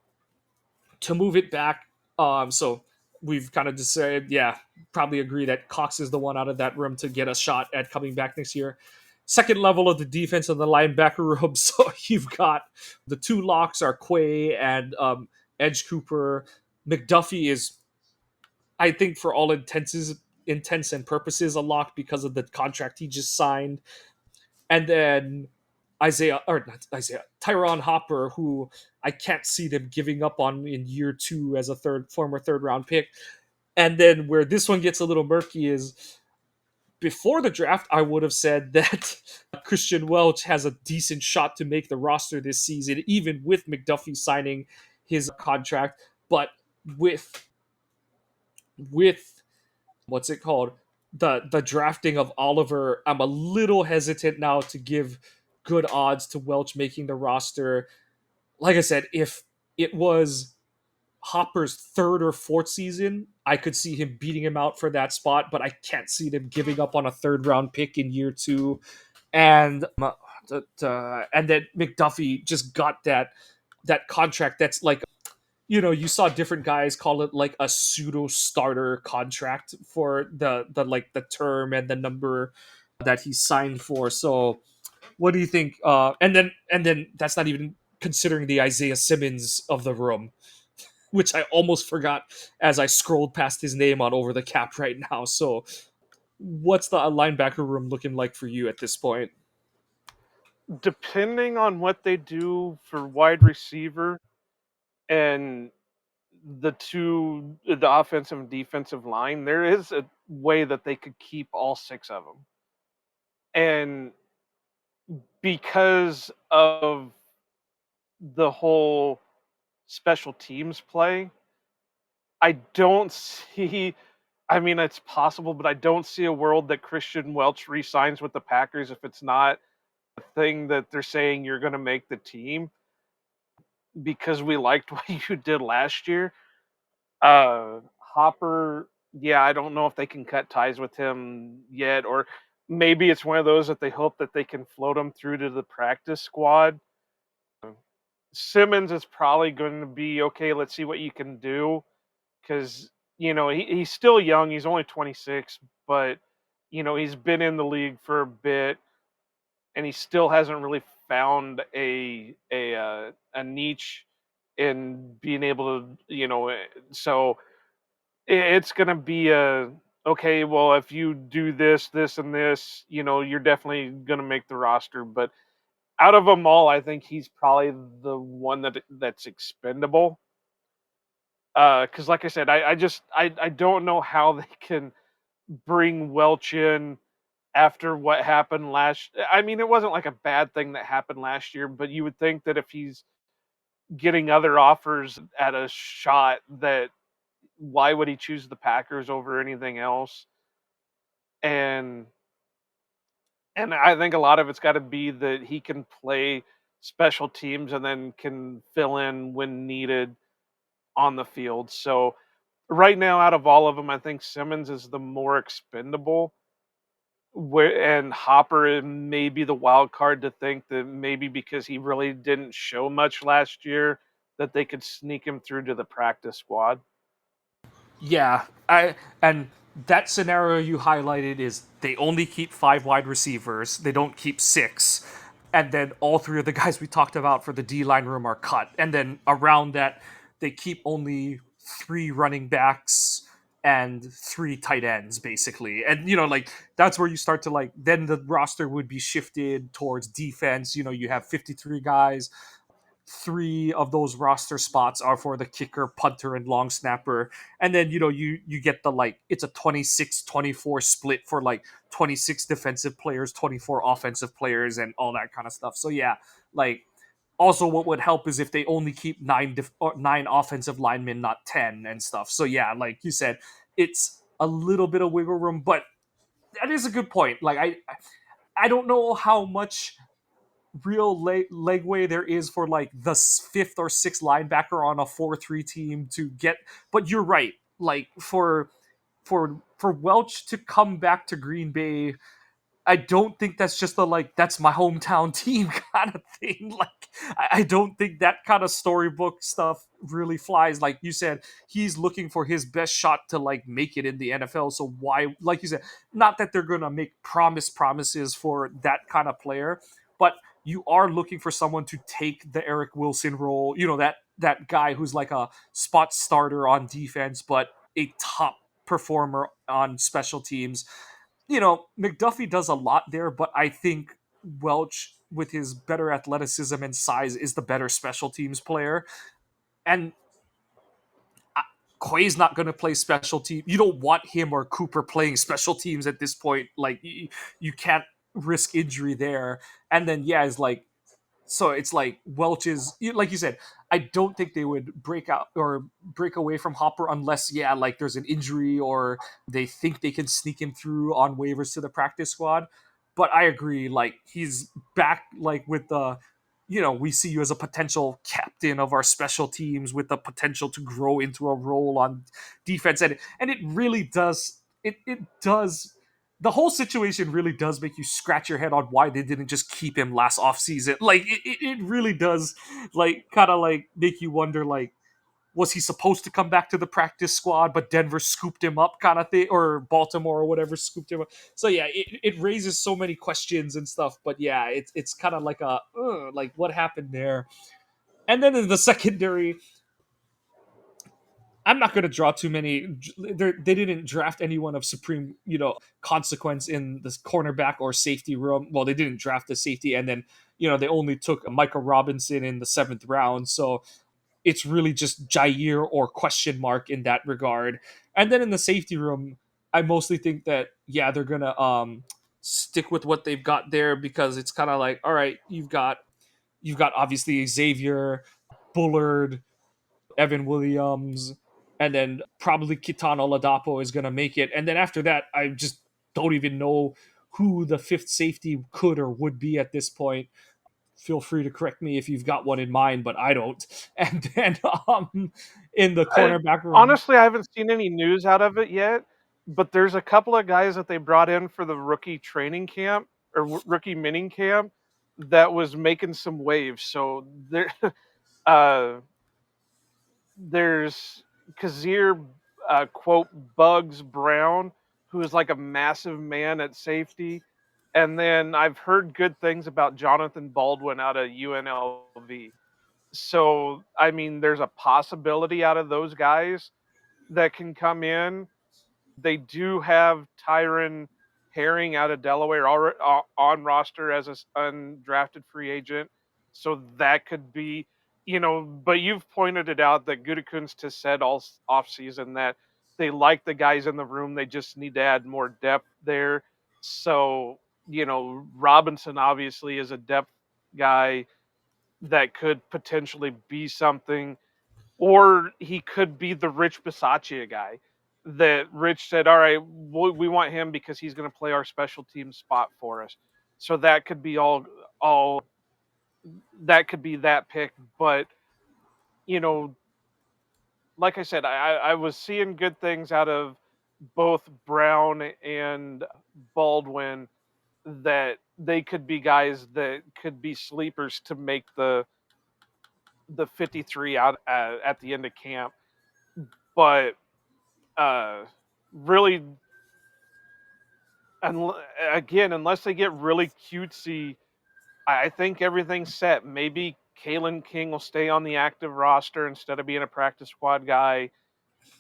to move it back, so we've kind of decided, yeah, probably agree that Cox is the one out of that room to get a shot at coming back next year. Second level of the defense of the linebacker room, so you've got the two locks are Quay and Edge Cooper. McDuffie is, I think, for all intents and purposes, a lock because of the contract he just signed. And then Tyron Hopper, who I can't see them giving up on in year two as a former third round pick. And then where this one gets a little murky is before the draft, I would have said that Christian Welch has a decent shot to make the roster this season, even with McDuffie signing his contract. But with with what's it called, the drafting of Oliver, I'm a little hesitant now to give good odds to Welch making the roster. Like I said, if it was Hopper's third or fourth season, I could see him beating him out for that spot, but I can't see them giving up on a third round pick in year two. And and then McDuffie just got that contract that's like, you saw different guys call it like a pseudo starter contract for the like the term and the number that he signed for. So what do you think? And then that's not even considering the Isaiah Simmons of the room, which I almost forgot as I scrolled past his name on Over the Cap right now. So what's the linebacker room looking like for you at this point? Depending on what they do for wide receiver and the offensive and defensive line, there is a way that they could keep all six of them. And because of the whole special teams play, I don't see. I mean, it's possible, but I don't see a world that Christian Welch re-signs with the Packers if it's not thing that they're saying you're going to make the team because we liked what you did last year. Hopper, yeah, I don't know if they can cut ties with him yet, or maybe it's one of those that they hope that they can float him through to the practice squad. Simmons is probably going to be okay. Let's see what you can do because he's still young. He's only 26, but he's been in the league for a bit, and he still hasn't really found a niche in being able to so it's going to be a okay. Well, if you do this, this, and this, you're definitely going to make the roster. But out of them all, I think he's probably the one that's expendable. Because, like I said, I don't know how they can bring Welch in after what happened last. I mean, it wasn't like a bad thing that happened last year, but you would think that if he's getting other offers at a shot, that why would he choose the Packers over anything else? And I think a lot of it's got to be that he can play special teams and then can fill in when needed on the field. So right now, out of all of them, I think Simmons is the more expendable. And Hopper may be the wild card to think that maybe because he really didn't show much last year, that they could sneak him through to the practice squad. Yeah, I and that scenario you highlighted is they only keep 5 wide receivers. They don't keep 6. And then all 3 of the guys we talked about for the D line room are cut. And then around that, they keep only 3 running backs and 3 tight ends, basically. And like that's where you start to then the roster would be shifted towards defense. You have 53 guys. 3 of those roster spots are for the kicker, punter, and long snapper. And then you get the it's a 26-24 split for 26 defensive players, 24 offensive players, and all that kind of stuff. So yeah, also what would help is if they only keep 9 offensive linemen, not 10 and stuff. So yeah, like you said, it's a little bit of wiggle room, but that is a good point. I don't know how much real legway there is for the 5th or 6th linebacker on a 4-3 team to get. But you're right. For Welch to come back to Green Bay, I don't think that's just that's my hometown team kind of thing. I don't think that kind of storybook stuff really flies. Like you said, he's looking for his best shot to make it in the NFL. So why, like you said, not that they're gonna make promises for that kind of player, but you are looking for someone to take the Eric Wilson role. That guy who's like a spot starter on defense, but a top performer on special teams. McDuffie does a lot there, but I think Welch, with his better athleticism and size, is the better special teams player. And Quay's not going to play special team. You don't want him or Cooper playing special teams at this point. You can't risk injury there. And then yeah, so it's Welch's, like you said, I don't think they would break out or break away from Hopper unless, yeah, there's an injury or they think they can sneak him through on waivers to the practice squad. But I agree, he's back, with the, we see you as a potential captain of our special teams with the potential to grow into a role on defense. And it really does, it does the whole situation really does make you scratch your head on why they didn't just keep him last offseason. It really does kind of make you wonder was he supposed to come back to the practice squad but Denver scooped him up kind of thing, or Baltimore or whatever scooped him up. So yeah, it raises so many questions and stuff, but yeah, it's kind of what happened there. And then in the secondary, I'm not going to draw too many. They didn't draft anyone of supreme, consequence in the cornerback or safety room. Well, they didn't draft the safety, and then they only took Michael Robinson in the 7th round. So it's really just Jair or question mark in that regard. And then in the safety room, I mostly think that yeah, they're gonna stick with what they've got there because it's kind of all right, you've got obviously Xavier, Bullard, Evan Williams, and then probably Kitana Oladapo is going to make it. And then after that, I just don't even know who the fifth safety could or would be at this point. Feel free to correct me if you've got one in mind, but I don't. And then in the I cornerback room, honestly, I haven't seen any news out of it yet, but there's a couple of guys that they brought in for the rookie training camp or rookie mining camp that was making some waves. So there, uh, there's Kazir, quote, Bugs Brown, who is like a massive man at safety. And then I've heard good things about Jonathan Baldwin out of UNLV. So, I mean, there's a possibility out of those guys that can come in. They do have Tyron Herring out of Delaware on roster as an undrafted free agent. So that could be, but you've pointed it out that Gutekunst has said all offseason that they like the guys in the room. They just need to add more depth there. So, Robinson obviously is a depth guy that could potentially be something, or he could be the Rich Bisaccia guy that Rich said, all right, we want him because he's going to play our special team spot for us. So that could be all that could be that pick. But, you know, like I said, I was seeing good things out of both Brown and Baldwin, that they could be guys that could be sleepers to make the 53 out at the end of camp. But uh, really, and again, unless they get really cutesy, I think everything's set. Maybe Kalen King will stay on the active roster instead of being a practice squad guy.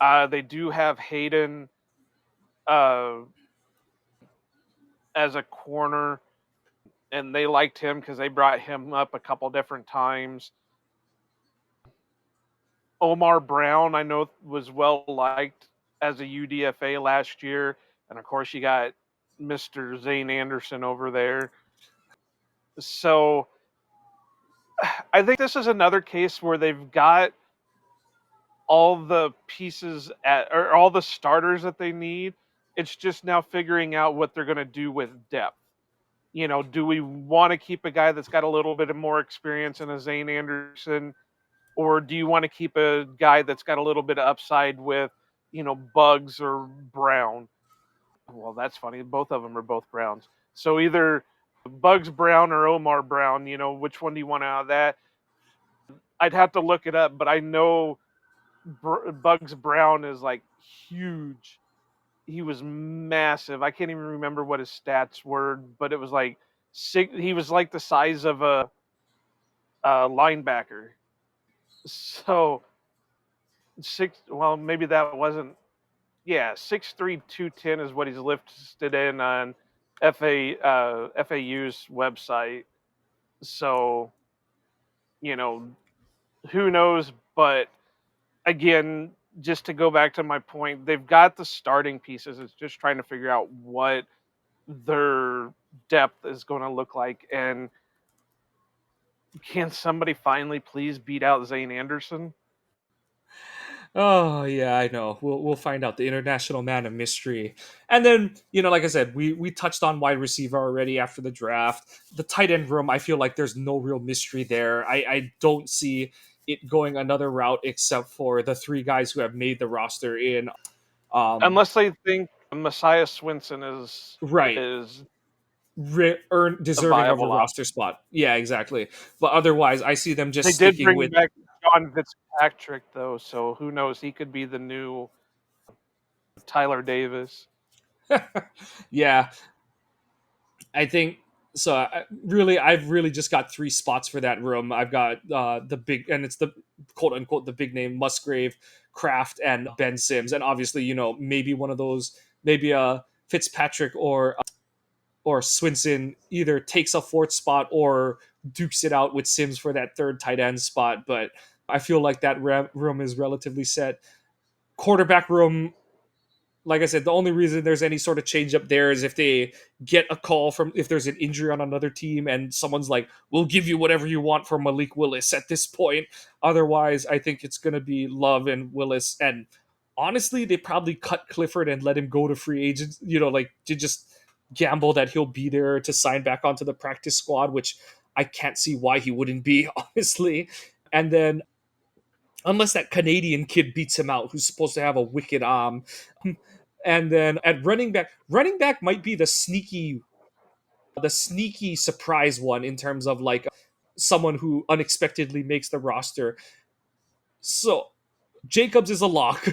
They do have Hayden uh, as a corner, and they liked him because they brought him up a couple different times. Omar Brown, I know, was well liked as a UDFA last year, and of course you got Mr. Zane Anderson over there. So I think this is another case where they've got all the pieces or all the starters that they need. It's just now figuring out what they're going to do with depth. Do we want to keep a guy that's got a little bit of more experience in a Zane Anderson, or do you want to keep a guy that's got a little bit of upside with, Bugs or Brown? Well, that's funny. Both of them are both Browns. So either Bugs Brown or Omar Brown, which one do you want out of that? I'd have to look it up, but I know Bugs Brown is like huge. He was massive. I can't even remember what his stats were, but it was like he was like the size of a linebacker. So well, maybe that wasn't. Yeah, 6'3", 210 is what he's listed in on FAU's website. So, who knows? But again, just to go back to my point, they've got the starting pieces. It's just trying to figure out what their depth is going to look like. And can somebody finally please beat out Zane Anderson? oh yeah, I know. We'll find out, the international man of mystery. And then, like I said, we touched on wide receiver already after the draft. The tight end room, I feel like there's no real mystery there. I don't see it going another route except for the three guys who have made the roster in Unless they think Messiah Swinson right, is a deserving of a viable option. roster spot. Yeah, exactly. But otherwise, I see them They just did sticking bring with back John Fitzpatrick, though, so who knows? He could be the new Tyler Davis. yeah, I think so. I've really just got three spots for that room. I've got the big, and it's the quote unquote the big name Musgrave, Kraft, and Ben Sims, and obviously maybe one of those, maybe Fitzpatrick or Swinson either takes a fourth spot or dukes it out with Sims for that third tight end spot. But I feel like that room is relatively set. Quarterback room, like I said, the only reason there's any sort of change up there is if they get a call from, if there's an injury on another team and someone's like, we'll give you whatever you want for Malik Willis at this point. Otherwise, I think it's going to be Love and Willis. And honestly, they probably cut Clifford and let him go to free agents, like to just gamble that he'll be there to sign back onto the practice squad, which I can't see why he wouldn't be, honestly. And then, unless that Canadian kid beats him out, who's supposed to have a wicked arm. And then at running back might be the sneaky surprise one in terms of like someone who unexpectedly makes the roster. So Jacobs is a lock.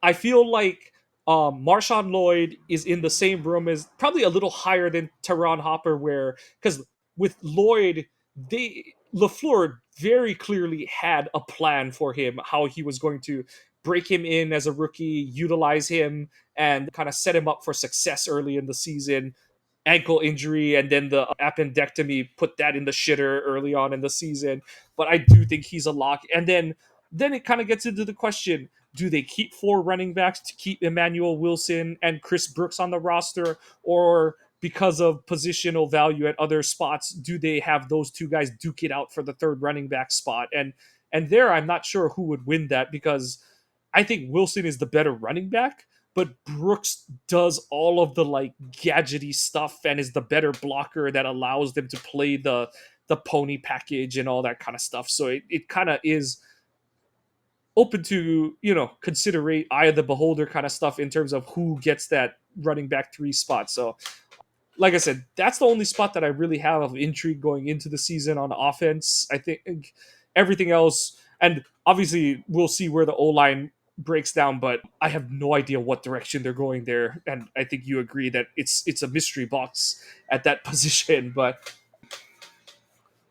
I feel like Marshawn Lloyd is in the same room as probably a little higher than Teron Hopper, where because with Lloyd, LaFleur very clearly had a plan for him, how he was going to break him in as a rookie, utilize him, and kind of set him up for success early in the season. Ankle injury and then the appendectomy put that in the shitter early on in the season. But I do think he's a lock. And then it kind of gets into the question, do they keep four running backs to keep Emmanuel Wilson and Chris Brooks on the roster, or because of positional value at other spots, do they have those two guys duke it out for the third running back spot? And there I'm not sure who would win that, because I think Wilson is the better running back, but Brooks does all of the like gadgety stuff and is the better blocker that allows them to play the pony package and all that kind of stuff. So it kind of is open to, considerate eye of the beholder kind of stuff in terms of who gets that running back three spot. So like I said, that's the only spot that I really have of intrigue going into the season on offense. I think everything else, and obviously we'll see where the O line breaks down, but I have no idea what direction they're going there. And I think you agree that it's a mystery box at that position. But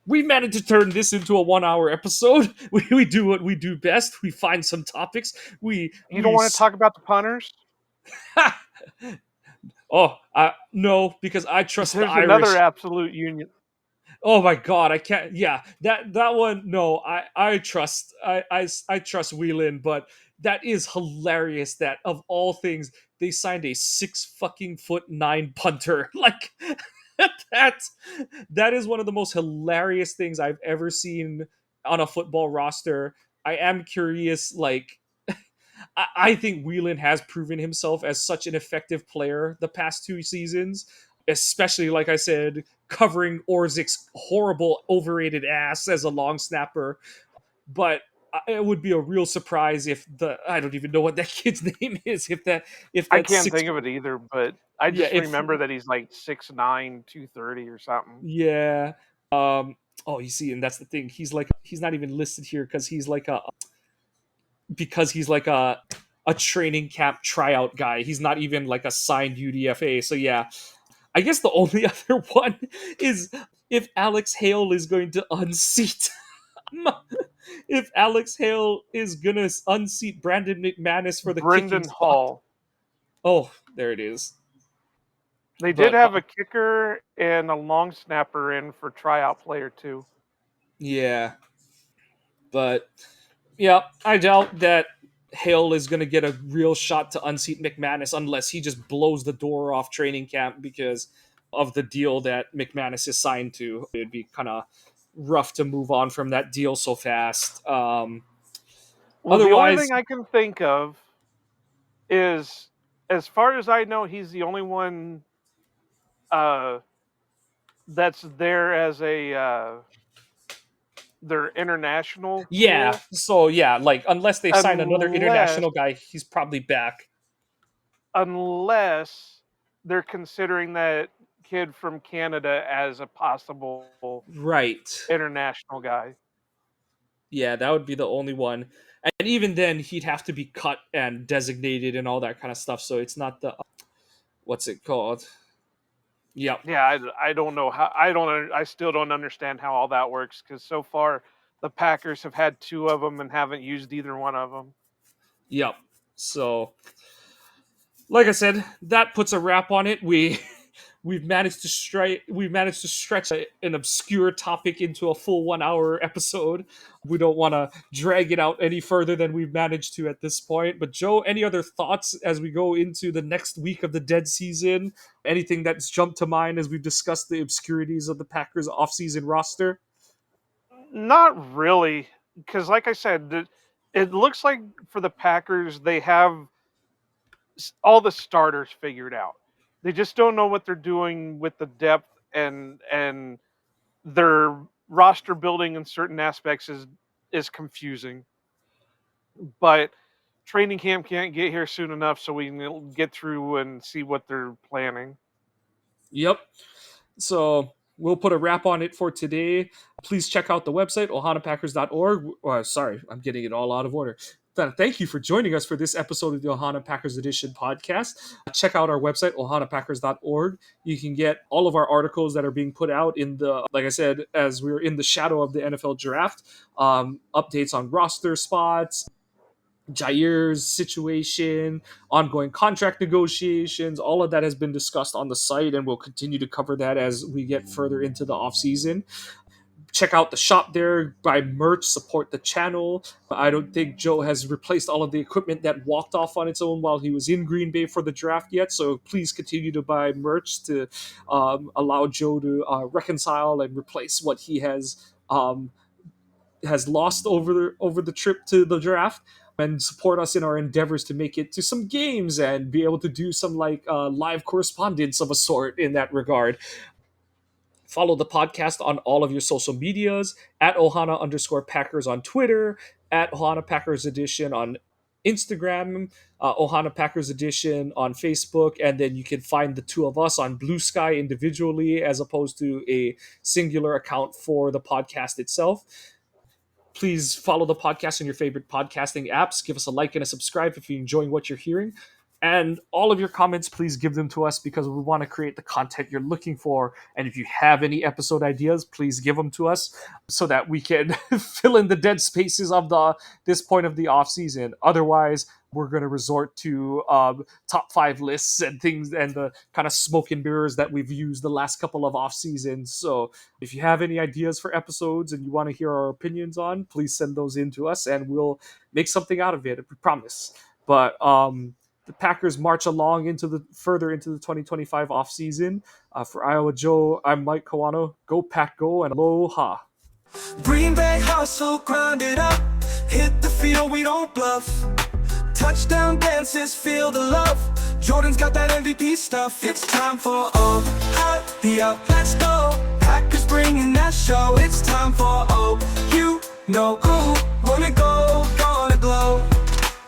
we managed to turn this into a 1 hour episode. We do what we do best. We find some topics. You don't want to talk about the punters? Oh, no, because I trust the There's Irish. another absolute union. Oh my god, I can't. Yeah, that one. No, I trust I trust Whelan, but that is hilarious. That of all things, they signed a 6 fucking foot 9 punter. Like that. That is one of the most hilarious things I've ever seen on a football roster. I am curious, like I think Whelan has proven himself as such an effective player the past 2 seasons, especially, like I said, covering Orzik's horrible, overrated ass as a long snapper. But it would be a real surprise if I don't even know what that kid's name is. If I that can't six, think of it either, but I yeah, just if remember that he's like 6'9", 230 or something. yeah, oh, you see, and that's the thing. He's not even listed here because he's like a training camp tryout guy. He's not even like a signed UDFA. So yeah, I guess the only other one is if Alex Hale is going to unseat. If Alex Hale is gonna unseat Brandon McManus for the kicking Brendan spot. Hall. Oh, there it is. They did But have a kicker and a long snapper in for tryout player too. yeah, but yeah, I doubt that Hale is going to get a real shot to unseat McManus unless he just blows the door off training camp because of the deal that McManus is signed to. It'd be kind of rough to move on from that deal so fast. Well, the only Otherwise, thing I can think of is, as far as I know, he's the only one that's there as their international yeah. pool, So yeah, like unless they sign another unless international guy, he's probably back. unless they're considering that kid from Canada as a possible Right. international guy. Yeah, that would be the only one. And even then, he'd have to be cut and designated and all that kind of stuff. So it's not the what's it called? Yep. Yeah, I don't know how I still don't understand how all that works, because so far the Packers have had two of them and haven't used either one of them. Yep. So, like I said, that puts a wrap on it. We've managed to stretch an obscure topic into a full 1 hour episode. We don't want to drag it out any further than we've managed to at this point. But Joe, any other thoughts as we go into the next week of the dead season? Anything that's jumped to mind as we've discussed the obscurities of the Packers offseason roster? Not really, because like I said, it looks like for the Packers they have all the starters figured out. They just don't know what they're doing with the depth, and their roster building in certain aspects is confusing. But training camp can't get here soon enough, so we can get through and see what they're planning. Yep. So we'll put a wrap on it for today. Please check out the website, ohanapackers.org. Sorry, I'm getting it all out of order. Thank you for joining us for this episode of the Ohana Packers Edition podcast. Check out our website, ohanapackers.org. You can get all of our articles that are being put out in the, like I said, as we're in the shadow of the NFL draft, updates on roster spots, Jair's situation, ongoing contract negotiations, all of that has been discussed on the site, and we'll continue to cover that as we get further into the offseason. Check out the shop there, buy merch, support the channel. I don't think Joe has replaced all of the equipment that walked off on its own while he was in Green Bay for the draft yet, so please continue to buy merch to allow Joe to reconcile and replace what he has lost over the trip to the draft, and support us in our endeavors to make it to some games and be able to do some live correspondence of a sort in that regard. Follow the podcast on all of your social medias at Ohana_Packers on Twitter, at Ohana Packers Edition on Instagram, Ohana Packers Edition on Facebook, and then you can find the two of us on Blue Sky individually as opposed to a singular account for the podcast itself. Please follow the podcast on your favorite podcasting apps. Give us a like and a subscribe if you're enjoying what you're hearing. And all of your comments, please give them to us because we want to create the content you're looking for. And if you have any episode ideas, please give them to us so that we can fill in the dead spaces of this point of the off season. Otherwise, we're going to resort to top 5 lists and things and the kind of smoke and mirrors that we've used the last couple of off seasons. So if you have any ideas for episodes and you want to hear our opinions on, please send those in to us and we'll make something out of it. We promise. But the Packers march along further into the 2025 offseason. For Iowa Joe, I'm Mike Kawano. Go Pack Go and aloha. Green Bay hustle, grind it up. Hit the field, we don't bluff. Touchdown dances, feel the love. Jordan's got that MVP stuff. It's time for the up. Let's go. Packers bringing that show. It's time for you know who.